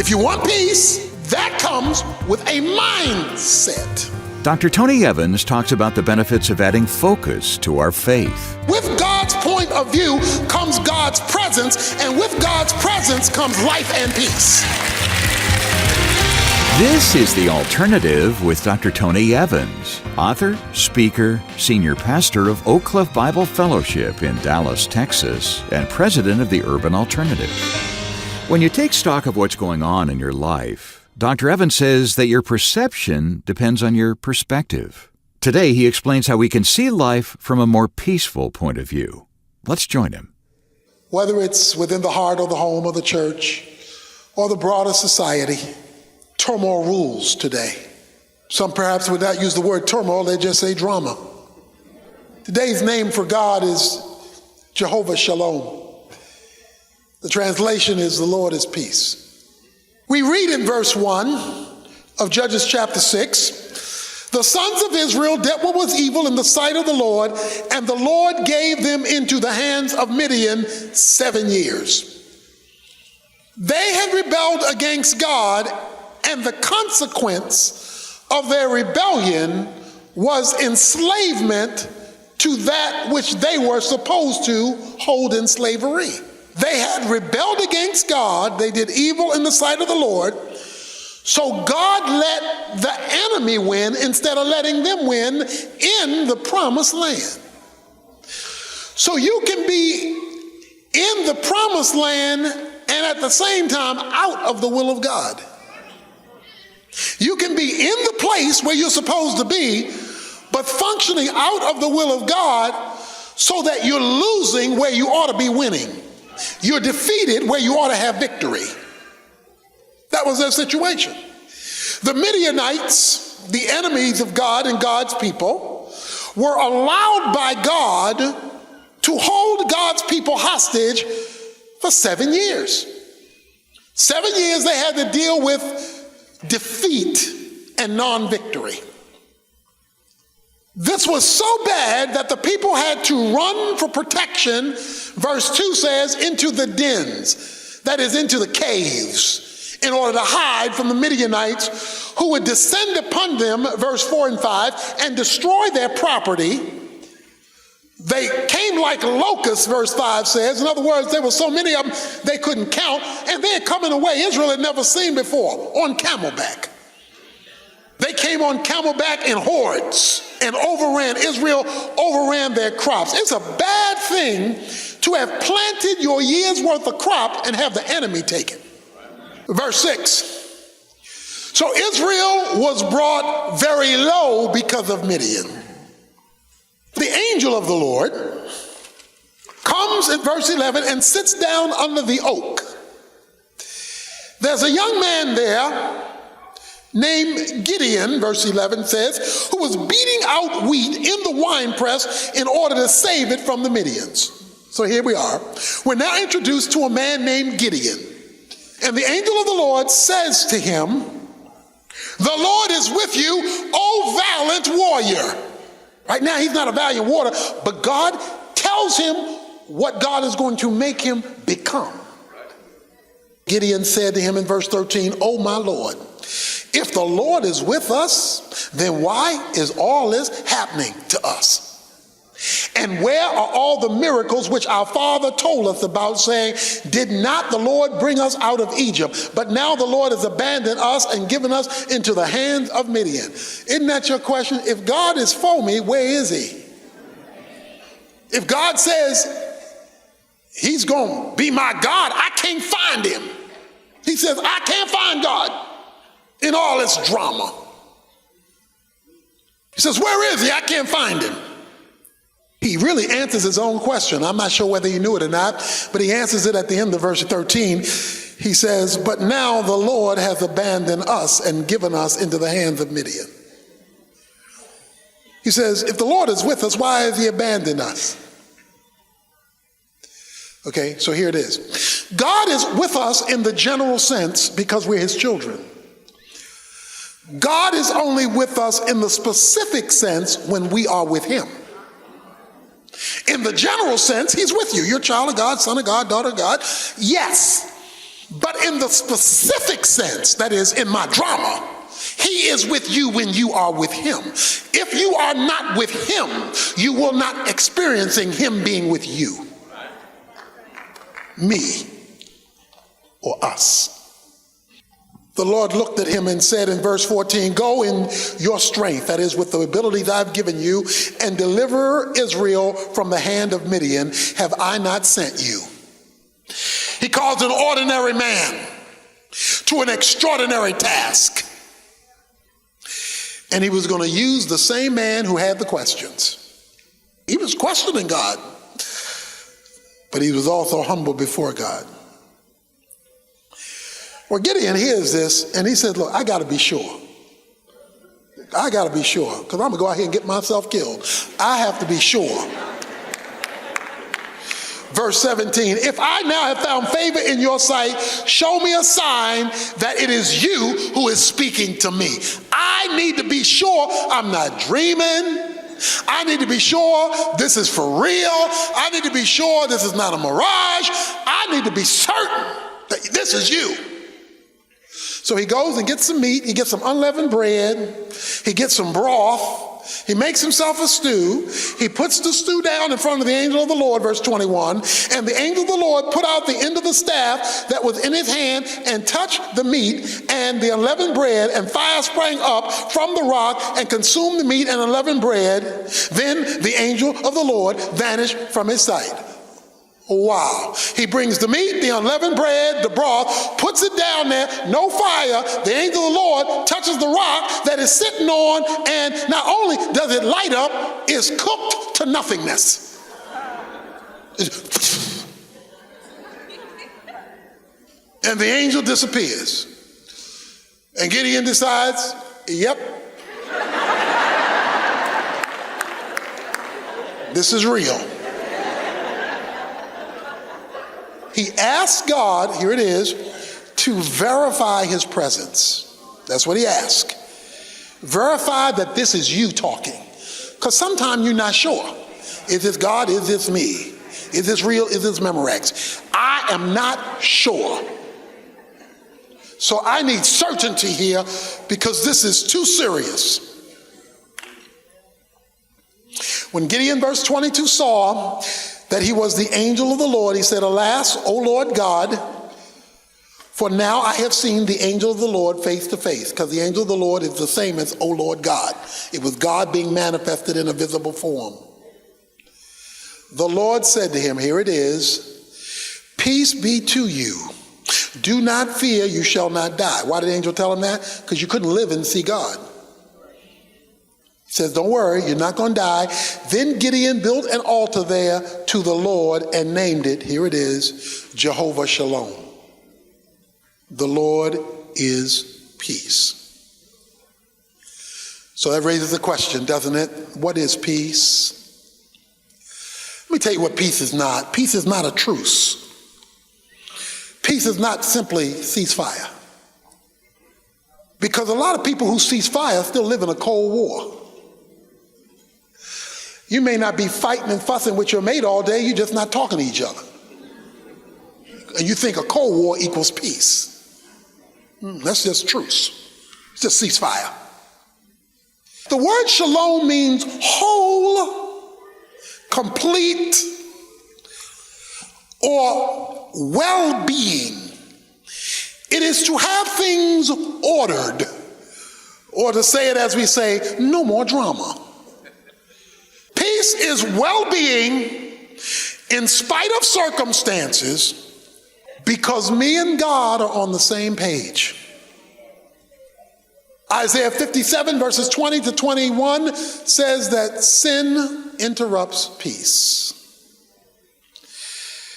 If you want peace, that comes with a mindset. Dr. Tony Evans talks about the benefits of adding focus to our faith. With God's point of view comes God's presence, and with God's presence comes life and peace. This is The Alternative with Dr. Tony Evans, author, speaker, senior pastor of Oak Cliff Bible Fellowship in Dallas, Texas, and president of the Urban Alternative. When you take stock of what's going on in your life, Dr. Evans says that your perception depends on your perspective. Today, he explains how we can see life from a more peaceful point of view. Let's join him. Whether it's within the heart or the home of the church or the broader society, turmoil rules today. Some perhaps would not use the word turmoil, they just say drama. Today's name for God is Jehovah Shalom. The translation is the Lord is peace. We read in verse 1 of Judges chapter 6, the sons of Israel did what was evil in the sight of the Lord, and the Lord gave them into the hands of Midian 7 years. They had rebelled against God, and the consequence of their rebellion was enslavement to that which they were supposed to hold in slavery. They had rebelled against God. They did evil in the sight of the Lord. So God let the enemy win instead of letting them win in the promised land. So you can be in the promised land and at the same time out of the will of God. You can be in the place where you're supposed to be, but functioning out of the will of God so that you're losing where you ought to be winning. You're defeated where you ought to have victory. That was their situation. The Midianites, the enemies of God and God's people, were allowed by God to hold God's people hostage for 7 years. 7 years they had to deal with defeat and non-victory. This was so bad that the people had to run for protection, verse 2 says, into the dens, that is, into the caves, in order to hide from the Midianites who would descend upon them, verse 4 and 5, and destroy their property. They came like locusts, verse 5 says. In other words, there were so many of them they couldn't count, and they had come in a way Israel had never seen before, on camelback. They came on camelback in hordes and Israel overran their crops. It's a bad thing to have planted your year's worth of crop and have the enemy take it. Verse 6. So Israel was brought very low because of Midian. The angel of the Lord comes in verse 11 and sits down under the oak. There's a young man there named Gideon, verse 11 says, who was beating out wheat in the winepress in order to save it from the Midians. So here we are. We're now introduced to a man named Gideon. And the angel of the Lord says to him, "The Lord is with you, O valiant warrior." Right now he's not a valiant warrior, but God tells him what God is going to make him become. Gideon said to him in verse 13, "O my Lord, if the Lord is with us, then why is all this happening to us? And where are all the miracles which our father told us about, saying, did not the Lord bring us out of Egypt? But now the Lord has abandoned us and given us into the hands of Midian." Isn't that your question? If God is for me, where is he? If God says he's going to be my God, I can't find him. He says, I can't find God in all this drama. He says, where is he? I can't find him. He really answers his own question. I'm not sure whether he knew it or not, but he answers it at the end of verse 13. He says, "But now the Lord has abandoned us and given us into the hands of Midian." He says, if the Lord is with us, why has he abandoned us? Okay, so here it is. God is with us in the general sense because we're his children. God is only with us in the specific sense when we are with him. In the general sense, he's with you. You're a child of God, son of God, daughter of God. Yes. But in the specific sense, that is, in my drama, he is with you when you are with him. If you are not with him, you will not experiencing him being with you. Me or us. The Lord looked at him and said in verse 14, go in your strength, that is, with the abilities I've given you, and deliver Israel from the hand of Midian. Have I not sent you? He calls an ordinary man to an extraordinary task. And he was going to use the same man who had the questions. He was questioning God, but he was also humble before God. Well, Gideon hears this, and he says, look, I got to be sure. I got to be sure, because I'm going to go out here and get myself killed. I have to be sure. Verse 17, if I now have found favor in your sight, show me a sign that it is you who is speaking to me. I need to be sure I'm not dreaming. I need to be sure this is for real. I need to be sure this is not a mirage. I need to be certain that this is you. So he goes and gets some meat, he gets some unleavened bread, he gets some broth, he makes himself a stew, he puts the stew down in front of the angel of the Lord, verse 21, and the angel of the Lord put out the end of the staff that was in his hand and touched the meat and the unleavened bread, and fire sprang up from the rock and consumed the meat and unleavened bread. Then the angel of the Lord vanished from his sight. Wow. He brings the meat, the unleavened bread, the broth, puts it down there, no fire. The angel of the Lord touches the rock that is sitting on, and not only does it light up, it's cooked to nothingness. And the angel disappears. And Gideon decides, yep, this is real. He asked God, here it is, to verify his presence. That's what he asked. Verify that this is you talking. Because sometimes you're not sure. Is this God? Is this me? Is this real? Is this Memorex? I am not sure. So I need certainty here because this is too serious. When Gideon, verse 22, saw that he was the angel of the Lord, he said, alas, O Lord God, for now I have seen the angel of the Lord face to face, because the angel of the Lord is the same as O Lord God. It was God being manifested in a visible form. The Lord said to him, here it is, peace be to you. Do not fear, you shall not die. Why did the angel tell him that? Because you couldn't live and see God. He says, don't worry, you're not going to die. Then Gideon built an altar there to the Lord and named it, here it is, Jehovah Shalom. The Lord is peace. So that raises a question, doesn't it? What is peace? Let me tell you what peace is not. Peace is not a truce. Peace is not simply ceasefire. Because a lot of people who cease fire still live in a Cold War. You may not be fighting and fussing with your mate all day, you're just not talking to each other. And you think a Cold War equals peace. That's just truce. It's just ceasefire. The word shalom means whole, complete, or well-being. It is to have things ordered, or to say it as we say, no more drama. Peace is well-being in spite of circumstances because me and God are on the same page. Isaiah 57 verses 20 to 21 says that sin interrupts peace.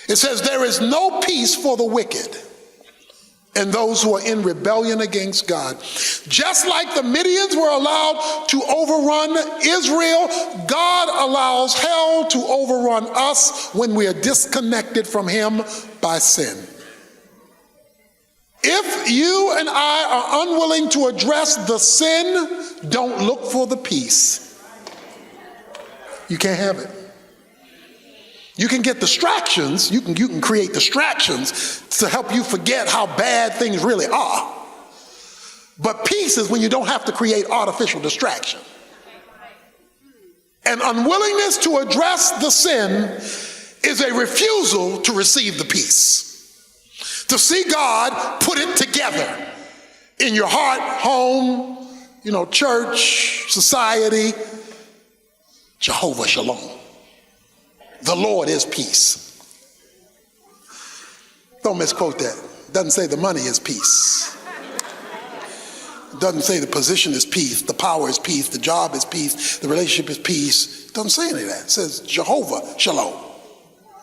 It says there is no peace for the wicked and those who are in rebellion against God. Just like the Midians were allowed to overrun Israel, God allows hell to overrun us when we are disconnected from him by sin. If you and I are unwilling to address the sin, don't look for the peace. You can't have it. You can get distractions. You can create distractions to help you forget how bad things really are. But peace is when you don't have to create artificial distraction. An unwillingness to address the sin is a refusal to receive the peace. To see God put it together in your heart, home, church, society. Jehovah Shalom. The Lord is peace. Don't misquote that. It doesn't say the money is peace. It doesn't say the position is peace, the power is peace, the job is peace, the relationship is peace. It doesn't say any of that. It says Jehovah Shalom.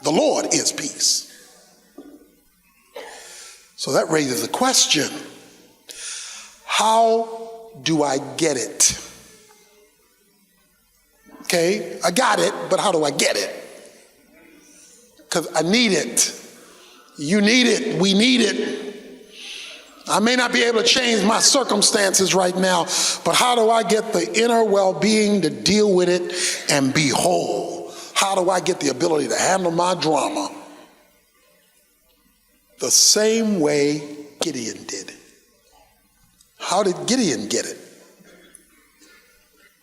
The Lord is peace. So that raises a question. How do I get it? Okay, I got it, but how do I get it? Because I need it. You need it. We need it. I may not be able to change my circumstances right now, but how do I get the inner well-being to deal with it and be whole? How do I get the ability to handle my drama the same way Gideon did? How did Gideon get it?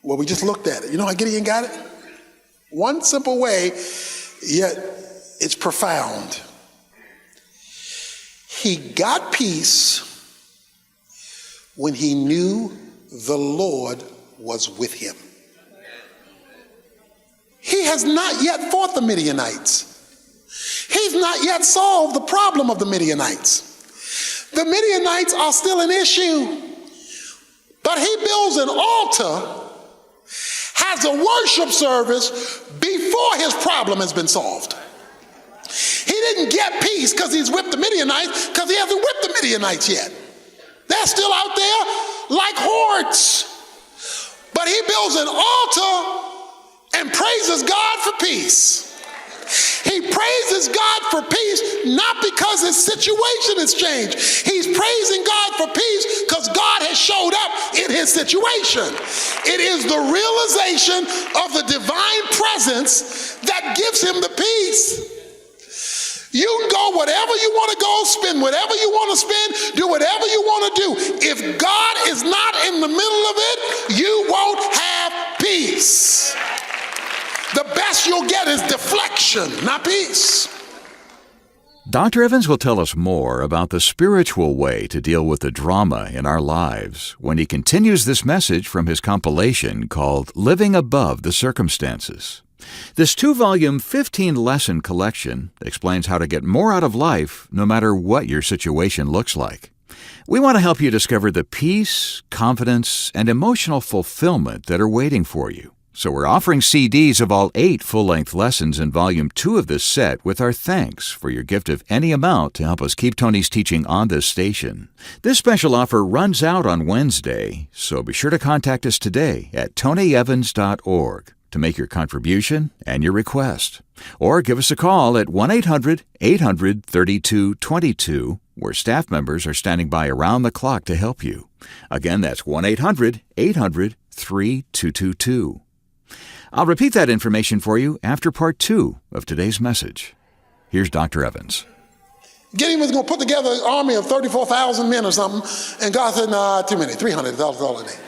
Well, we just looked at it. You know how Gideon got it? One simple way, yet it's profound. He got peace when he knew the Lord was with him. He has not yet fought the Midianites. He's not yet solved the problem of the Midianites. The Midianites are still an issue. But he builds an altar, has a worship service before his problem has been solved. He didn't get peace because he's whipped the Midianites, because he hasn't whipped the Midianites yet. They're still out there like hordes. But he builds an altar and praises God for peace. He praises God for peace not because his situation has changed. He's praising God for peace because God has showed up in his situation. It is the realization of the divine presence that gives him the peace. You can go whatever you want to go, spend whatever you want to spend, do whatever you want to do. If God is not in the middle of it, you won't have peace. The best you'll get is deflection, not peace. Dr. Evans will tell us more about the spiritual way to deal with the drama in our lives when he continues this message from his compilation called Living Above the Circumstances. This 2-volume, 15-lesson collection explains how to get more out of life no matter what your situation looks like. We want to help you discover the peace, confidence, and emotional fulfillment that are waiting for you. So we're offering CDs of all 8 full-length lessons in Volume 2 of this set with our thanks for your gift of any amount to help us keep Tony's teaching on this station. This special offer runs out on Wednesday, so be sure to contact us today at tonyevans.org to make your contribution and your request. Or give us a call at 1-800-800-3222, where staff members are standing by around the clock to help you. Again, that's 1-800-800-3222. I'll repeat that information for you after part 2 of today's message. Here's Dr. Evans. Gideon was going to put together an army of 34,000 men or something, and God said, nah, too many, 300, that's all I need.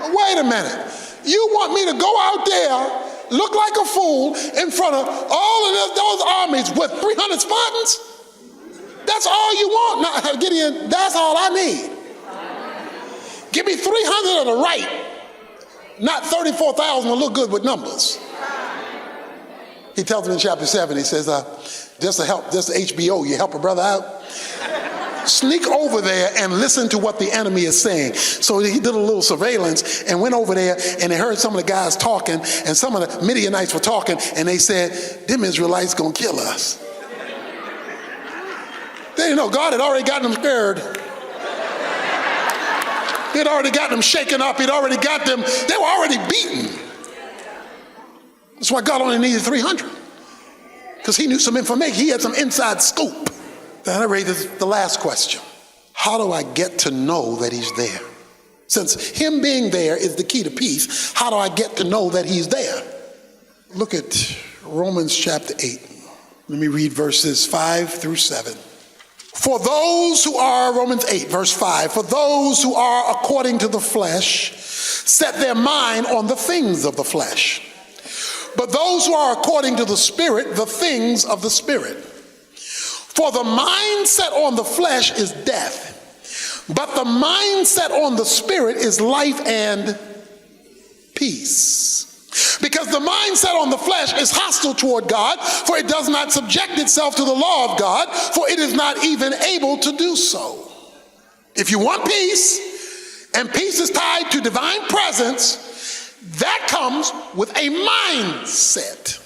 Wait a minute. You want me to go out there, look like a fool in front of all of those armies with 300 Spartans? That's all you want? No, Gideon, that's all I need. Give me 300 of the right, not 34,000 to look good with numbers. He tells him in chapter 7, he says, just to HBO, you help a brother out. Sneak over there and listen to what the enemy is saying. So he did a little surveillance and went over there, and they heard some of the guys talking, and some of the Midianites were talking, and they said, them Israelites gonna kill us. They didn't know God had already gotten them scared. He'd already got them shaken up. He'd already got them, they were already beaten. That's why God only needed 300. Because he knew some information. He had some inside scoop. Then that raises the last question. How do I get to know that he's there? Since him being there is the key to peace, how do I get to know that he's there? Look at Romans chapter 8. Let me read verses 5 through 7. For those who are, Romans 8, verse 5, for those who are according to the flesh set their mind on the things of the flesh. But those who are according to the Spirit, the things of the Spirit. For the mind set on the flesh is death, but the mind set on the Spirit is life and peace. Because the mind set on the flesh is hostile toward God, for it does not subject itself to the law of God, for it is not even able to do so. If you want peace, and peace is tied to divine presence, that comes with a mindset.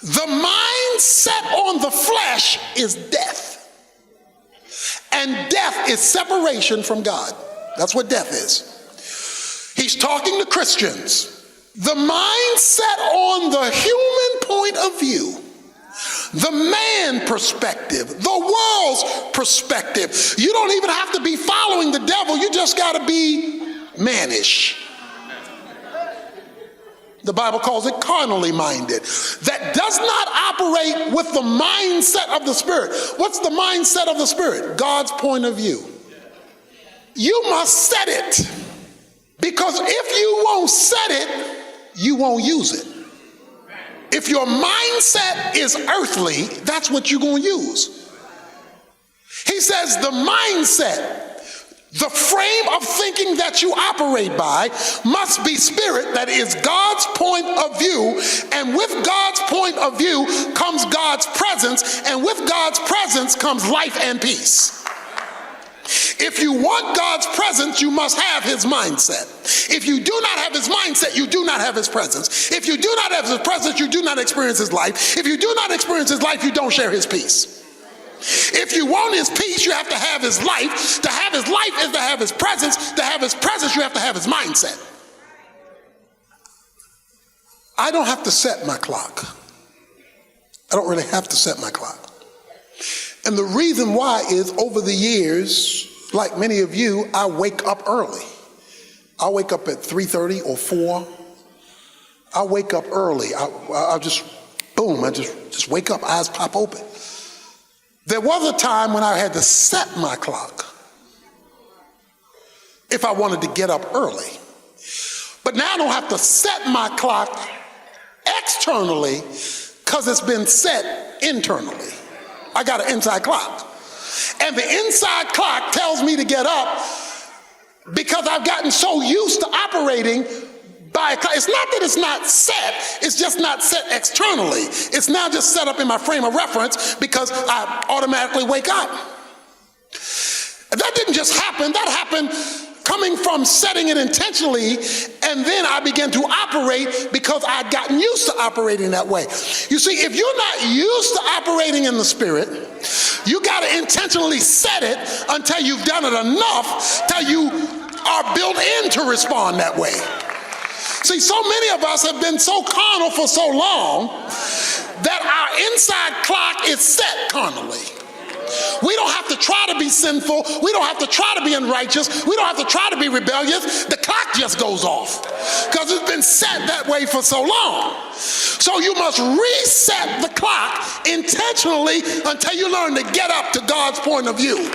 The mind set on the flesh is death. And death is separation from God. That's what death is. He's talking to Christians. The mind set on the human point of view, the man perspective, the world's perspective. You don't even have to be following the devil. You just got to be mannish. The Bible calls it carnally minded. That does not operate with the mindset of the Spirit. What's the mindset of the Spirit? God's point of view. You must set it. Because if you won't set it, you won't use it. If your mindset is earthly, that's what you're going to use. He says the mindset, the frame of thinking that you operate by must be spirit, that is God's point of view, and with God's point of view comes God's presence, and with God's presence comes life and peace. If you want God's presence, you must have his mindset. If you do not have his mindset, you do not have his presence. If you do not have his presence, you do not experience his life. If you do not experience his life, you don't share his peace. If you want his peace, you have to have his life. To have his life is to have his presence. To have his presence, you have to have his mindset. I don't have to set my clock. I don't really have to set my clock. And the reason why is over the years, like many of you, I wake up early. I wake up at 3:30 or 4. I wake up early. I just, boom, I just wake up, eyes pop open. There was a time when I had to set my clock if I wanted to get up early. But now I don't have to set my clock externally because it's been set internally. I got an inside clock. And the inside clock tells me to get up because I've gotten so used to operating by a clock. It's not that it's not set, it's just not set externally. It's now just set up in my frame of reference because I automatically wake up. That didn't just happen, that happened coming from setting it intentionally, and then I began to operate because I'd gotten used to operating that way. You see, if you're not used to operating in the Spirit, you got to intentionally set it until you've done it enough till you are built in to respond that way. See, so many of us have been so carnal for so long that our inside clock is set carnally. We don't have to try to be sinful. We don't have to try to be unrighteous. We don't have to try to be rebellious. The clock just goes off because it's been set that way for so long. So you must reset the clock intentionally until you learn to get up to God's point of view.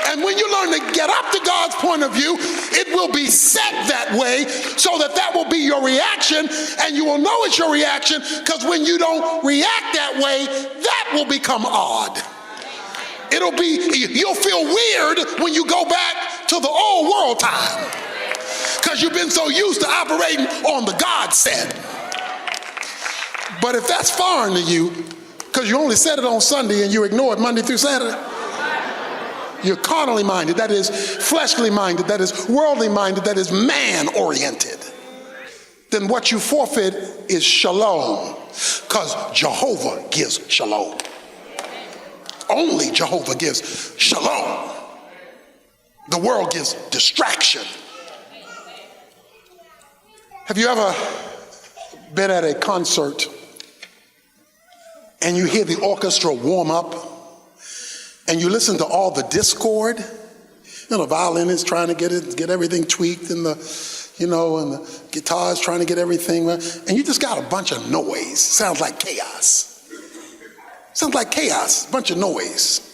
And when you learn to get up to God's point of view, it will be set that way so that that will be your reaction, and you will know it's your reaction because when you don't react that way, that will become odd. You'll feel weird when you go back to the old world time because you've been so used to operating on the God set. But if that's foreign to you, because you only said it on Sunday and you ignore it Monday through Saturday, you're carnally minded, that is fleshly minded, that is worldly minded, that is man oriented, then what you forfeit is shalom, because Jehovah gives shalom. Only Jehovah gives shalom. The world gives distraction. Have you ever been at a concert and you hear the orchestra warm up and you listen to all the discord? You know, the violinist trying to get everything tweaked, and the and the guitar's trying to get everything right, and you just got a bunch of noise. Sounds like chaos. Sounds like chaos, a bunch of noise.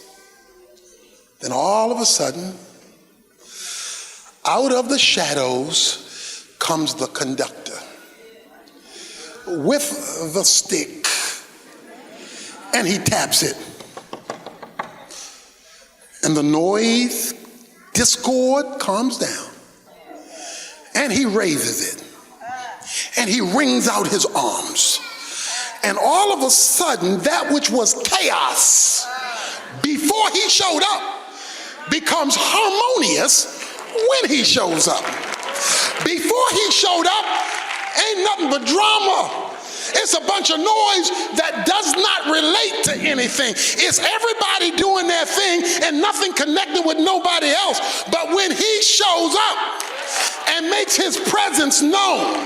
Then all of a sudden, out of the shadows comes the conductor with the stick, and he taps it. And the noise, discord calms down. And he raises it. And he wrings out his arms. And all of a sudden, that which was chaos before he showed up becomes harmonious when he shows up. Before he showed up, ain't nothing but drama. It's a bunch of noise that does not relate to anything. It's everybody doing their thing and nothing connected with nobody else. But when he shows up and makes his presence known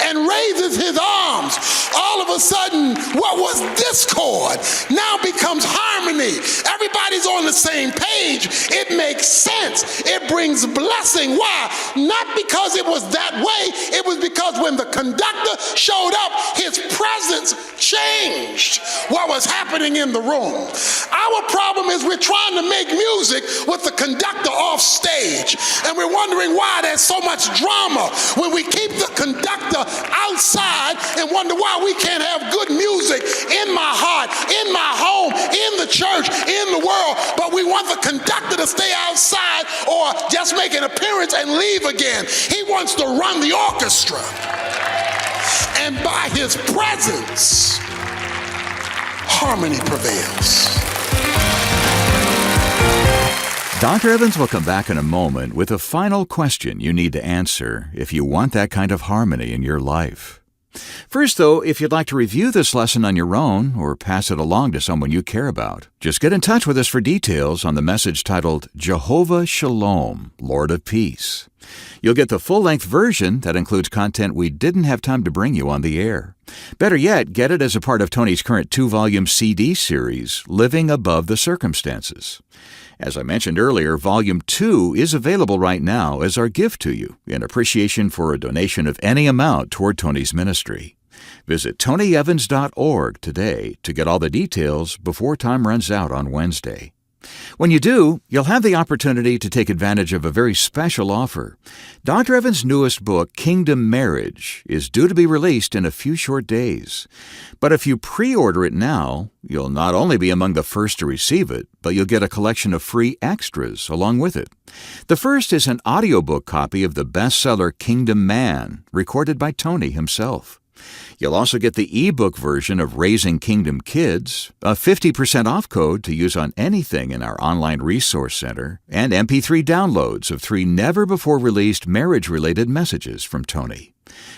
and raises his arms, all of a sudden what was discord now becomes harmony. Everybody's on the same page. It makes sense. It brings blessing. Why? Not because it was that way. It was because when the conductor showed up, his presence changed what was happening in the room. Our problem is we're trying to make music with the conductor off stage, and we're wondering why there's so much drama when we keep the conductor outside and wonder why we can't have good music in my heart, in my home, in the church, in the world, but we want the conductor to stay outside or just make an appearance and leave again. He wants to run the orchestra. And by his presence, harmony prevails. Dr. Evans will come back in a moment with a final question you need to answer if you want that kind of harmony in your life. First, though, if you'd like to review this lesson on your own or pass it along to someone you care about, just get in touch with us for details on the message titled Jehovah Shalom, Lord of Peace. You'll get the full-length version that includes content we didn't have time to bring you on the air. Better yet, get it as a part of Tony's current 2-volume CD series, Living Above the Circumstances. As I mentioned earlier, Volume 2 is available right now as our gift to you in appreciation for a donation of any amount toward Tony's ministry. Visit tonyevans.org today to get all the details before time runs out on Wednesday. When you do, you'll have the opportunity to take advantage of a very special offer. Dr. Evans' newest book, Kingdom Marriage, is due to be released in a few short days. But if you pre-order it now, you'll not only be among the first to receive it, but you'll get a collection of free extras along with it. The first is an audiobook copy of the bestseller Kingdom Man, recorded by Tony himself. You'll also get the ebook version of Raising Kingdom Kids, a 50% off code to use on anything in our online resource center, and MP3 downloads of 3 never-before-released marriage-related messages from Tony.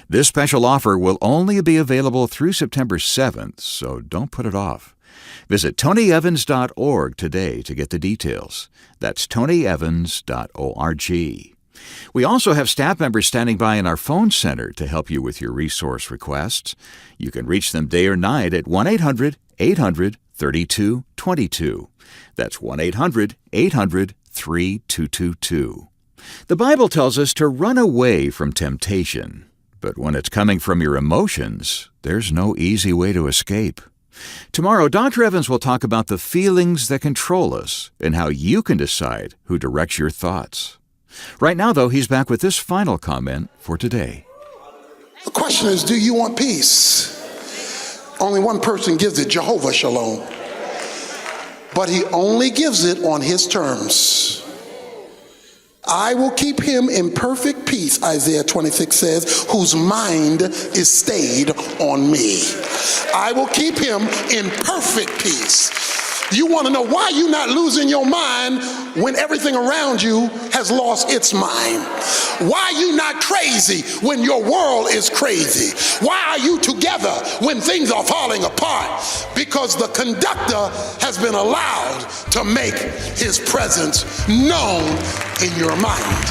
This special offer will only be available through September 7th, so don't put it off. Visit tonyevans.org today to get the details. That's tonyevans.org. We also have staff members standing by in our phone center to help you with your resource requests. You can reach them day or night at 1-800-800-3222. That's 1-800-800-3222. The Bible tells us to run away from temptation, but when it's coming from your emotions, there's no easy way to escape. Tomorrow, Dr. Evans will talk about the feelings that control us and how you can decide who directs your thoughts. Right now, though, he's back with this final comment for today. The question is, do you want peace? Only one person gives it, Jehovah Shalom. But he only gives it on his terms. I will keep him in perfect peace, Isaiah 26 says, whose mind is stayed on me. I will keep him in perfect peace. You want to know why you're not losing your mind when everything around you has lost its mind? Why are you not crazy when your world is crazy? Why are you together when things are falling apart? Because the conductor has been allowed to make his presence known in your mind.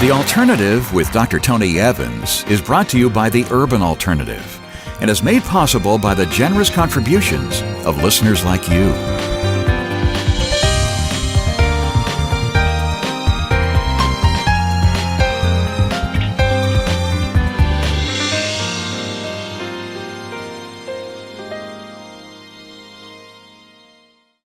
The Alternative with Dr. Tony Evans is brought to you by the Urban Alternative and is made possible by the generous contributions of listeners like you.